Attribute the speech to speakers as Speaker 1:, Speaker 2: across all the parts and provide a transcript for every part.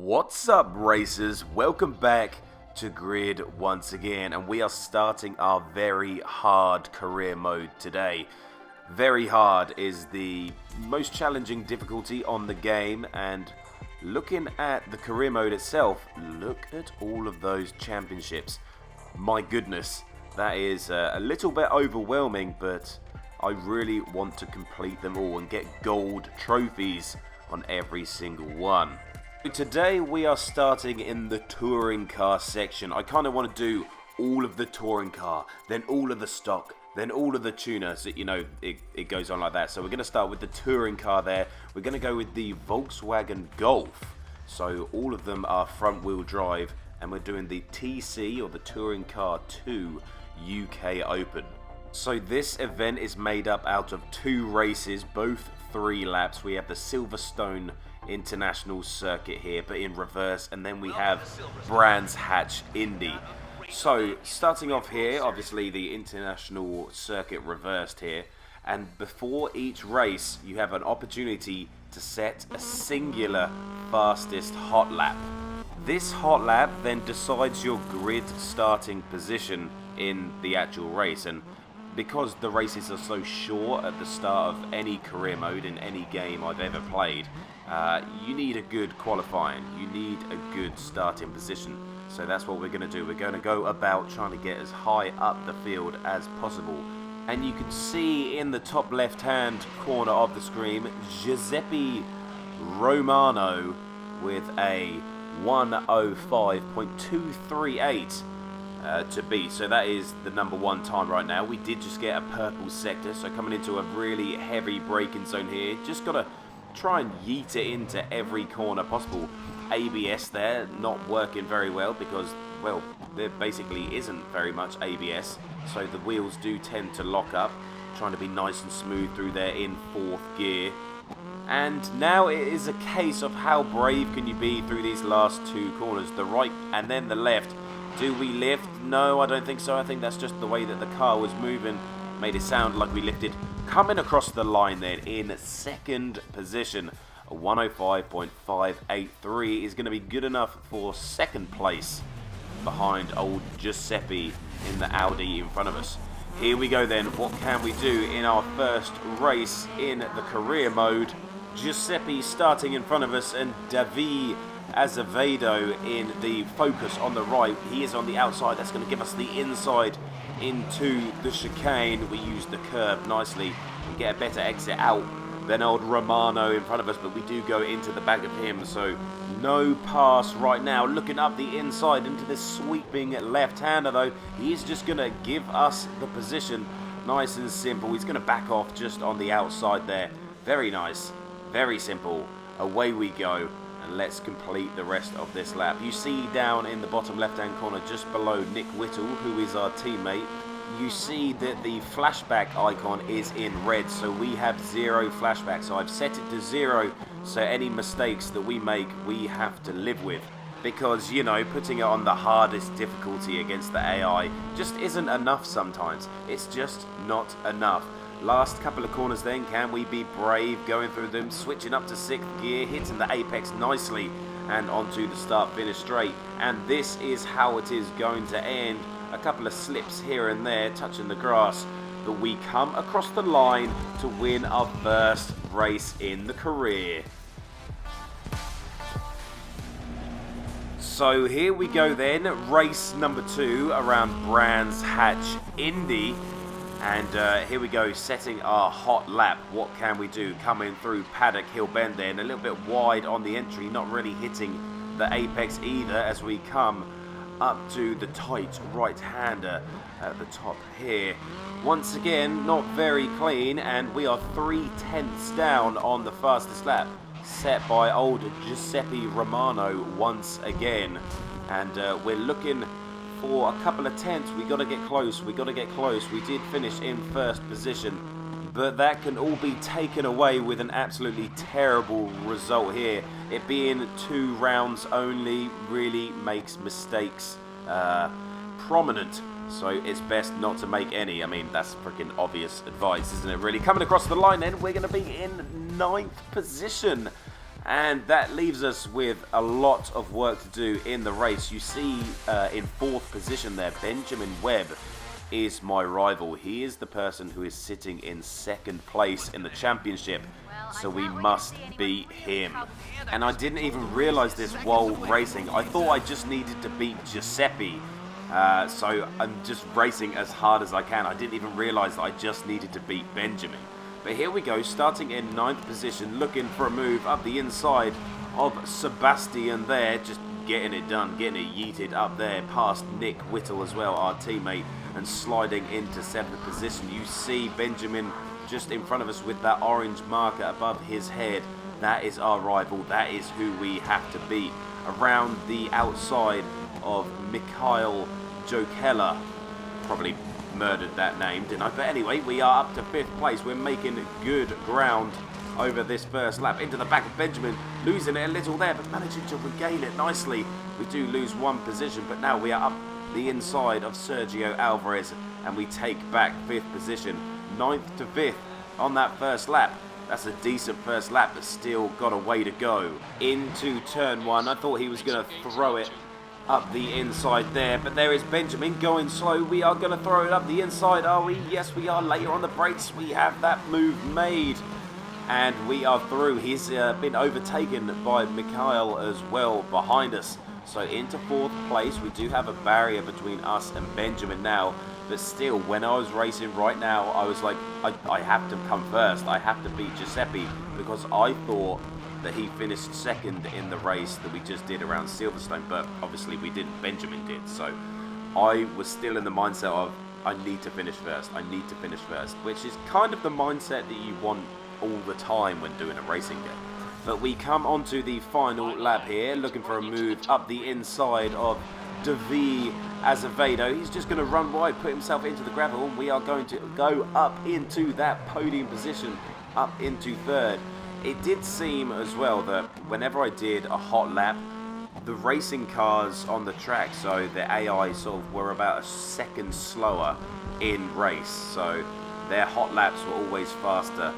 Speaker 1: What's up, racers? Welcome back to Grid once again, and we are starting our very hard career mode today. Very hard is the most challenging difficulty on the game, and looking at the career mode itself, look at all of those championships. My goodness, that is a little bit overwhelming, but I really want to complete them all and get gold trophies on every single one. Today we are starting in the touring car section. I kind of want to do all of the touring car, then all of the stock, then all of the tuner, so you know it goes on like that. So we're going to start with the touring car there. We're going to go with the Volkswagen Golf. So all of them are front wheel drive, and we're doing the TC or the Touring Car 2 UK Open. So this event is made up out of two races, both 3 laps. We have the Silverstone International Circuit here, but in reverse, and then we have Brands Hatch Indy. So starting off here, obviously the International Circuit reversed here, and before each race you have an opportunity to set a singular fastest hot lap. This hot lap then decides your grid starting position in the actual race, and because the races are so short at the start of any career mode in any game I've ever played, you need a good qualifying, you need a good starting position. So that's what we're going to do. We're going to go about trying to get as high up the field as possible. And you can see in the top left hand corner of the screen, Giuseppe Romano with a 1:05.238 to beat. So that is the #1 time right now. We did just get a purple sector, so coming into a really heavy braking zone here. Just got to try and yeet it into every corner possible. ABS there not working very well because, well, there basically isn't very much ABS, so the wheels do tend to lock up. Trying to be nice and smooth through there in 4th gear. And now it is a case of how brave can you be through these last 2 corners, the right and then the left. Do we lift? No, I don't think so. I think that's just the way that the car was moving. Made it sound like we lifted. Coming across the line then in 2nd position. A 1:05.583 is going to be good enough for 2nd place behind old Giuseppe in the Audi in front of us. Here we go then. What can we do in our first race in the career mode? Giuseppe starting in front of us, and David Azevedo in the Focus on the right. He is on the outside. That's going to give us the inside into the chicane. We use the curb nicely and get a better exit out than old Romano in front of us, but we do go into the back of him, so no pass right now. Looking up the inside into this sweeping left-hander though. He is just going to give us the position. Nice and simple. He's going to back off just on the outside there. Very nice. Very simple. Away we go. And let's complete the rest of this lap. You see down in the bottom left-hand corner, just below Nick Whittle, who is our teammate, you see that the flashback icon is in red, so we have 0 flashback. So I've set it to 0, so any mistakes that we make, we have to live with. Because, you know, putting it on the hardest difficulty against the AI just isn't enough sometimes. It's just not enough. Last couple of corners then, can we be brave going through them, switching up to 6th gear, hitting the apex nicely, and onto the start-finish straight. And this is how it is going to end. A couple of slips here and there, touching the grass, but we come across the line to win our first race in the career. So here we go then, race #2 around Brands Hatch Indy. And here we go, setting our hot lap. What can we do? Coming through Paddock Hill Bend there, and a little bit wide on the entry, not really hitting the apex either as we come up to the tight right-hander at the top here. Once again, not very clean, and we are 3/10 down on the fastest lap, set by old Giuseppe Romano once again. And we're looking for a couple of tenths. We got to get close. We got to get close. We did finish in 1st position, but that can all be taken away with an absolutely terrible result here. It being 2 rounds only really makes mistakes prominent, so it's best not to make any. I mean, that's freaking obvious advice, isn't it, really? Coming across the line then, we're going to be in 9th position. And that leaves us with a lot of work to do in the race. You see in 4th position there, Benjamin Webb is my rival. He is the person who is sitting in 2nd place in the championship. So we must beat him. And I didn't even realise this while racing. I thought I just needed to beat Giuseppe. So I'm just racing as hard as I can. I didn't even realise that I just needed to beat Benjamin. But here we go, starting in 9th position, looking for a move up the inside of Sebastian there. Just getting it done, getting it yeeted up there past Nick Whittle as well, our teammate, and sliding into 7th position. You see Benjamin just in front of us with that orange marker above his head. That is our rival. That is who we have to beat. Around the outside of Mikhail Jokela. Probably murdered that name, didn't I? But anyway, we are up to 5th place. We're making good ground over this first lap. Into the back of Benjamin. Losing it a little there, but managing to regain it nicely. We do lose 1 position, but now we are up the inside of Sergio Alvarez, and we take back 5th position. 9th to 5th on that first lap. That's a decent first lap, but still got a way to go. Into turn 1. I thought he was going to throw it up the inside there, but there is Benjamin going slow. We are going to throw it up the inside, are we? Yes, we are. Later on the brakes, we have that move made, and we are through. He's been overtaken by Mikhail as well behind us. So into 4th place. We do have a barrier between us and Benjamin now, but still, when I was racing right now, I was like, I have to come first. I have to beat Giuseppe, because I thought that he finished 2nd in the race that we just did around Silverstone, but obviously we didn't. Benjamin did. So I was still in the mindset of, I need to finish first. I need to finish first, which is kind of the mindset that you want all the time when doing a racing game. But we come onto the final lap here, looking for a move up the inside of Davi Azevedo. He's just going to run wide, put himself into the gravel, and we are going to go up into that podium position, up into 3rd. It did seem as well that whenever I did a hot lap, the racing cars on the track, so the AI sort of were about a second slower in race. So their hot laps were always faster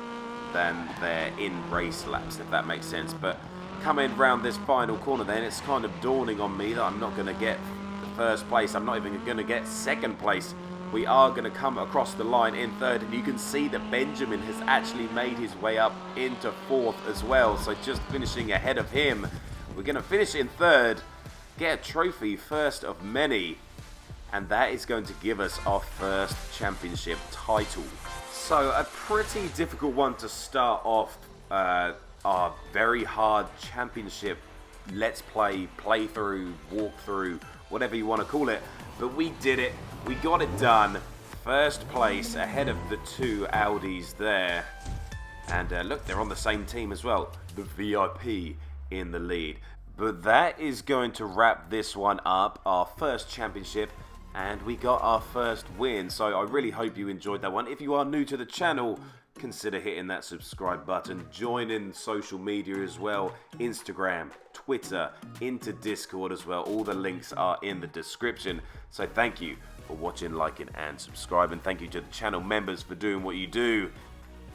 Speaker 1: than their in-race laps, if that makes sense. But coming round this final corner then, it's kind of dawning on me that I'm not going to get the 1st place. I'm not even going to get 2nd place. We are going to come across the line in 3rd, and you can see that Benjamin has actually made his way up into 4th as well. So just finishing ahead of him. We're going to finish in 3rd, get a trophy, first of many, and that is going to give us our 1st championship title. So a pretty difficult one to start off our very hard championship let's play, playthrough, walkthrough, whatever you want to call it. But we did it. We got it done. 1st place ahead of the 2 Audis there. And look, they're on the same team as well. The VIP in the lead. But that is going to wrap this one up. Our 1st championship. And we got our 1st win. So I really hope you enjoyed that one. If you are new to the channel, consider hitting that subscribe button. Join in social media as well. Instagram, Twitter, into Discord as well. All the links are in the description. So thank you for watching, liking, and subscribing. Thank you to the channel members for doing what you do.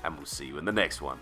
Speaker 1: And we'll see you in the next one.